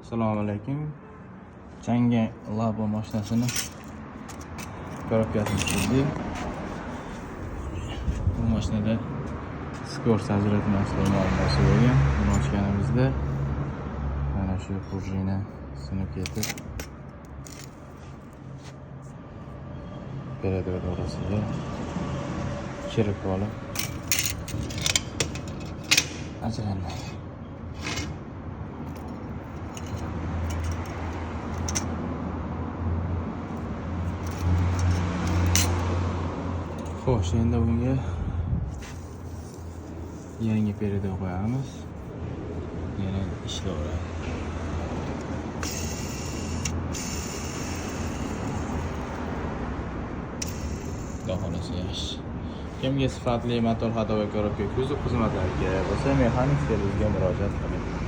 Assalomu alaykum. Changan Labo mashinasini korobkasini tushirdik. Bu mashinada skor ajratmaslar muammosi bo'lgan. Buni ochganimizda mana shu prujina sinib ketib, operator orasiga kirib qolib ajralmaydi. Xo'sh, endi bunga yangi pereda qo'yamiz. Yana ishlayveradi. Xudo yaxshi. Kimga sifatli motor xato va korobka kuzov xizmatlariga bo'lsa, mexanik servisga murojaat qiling.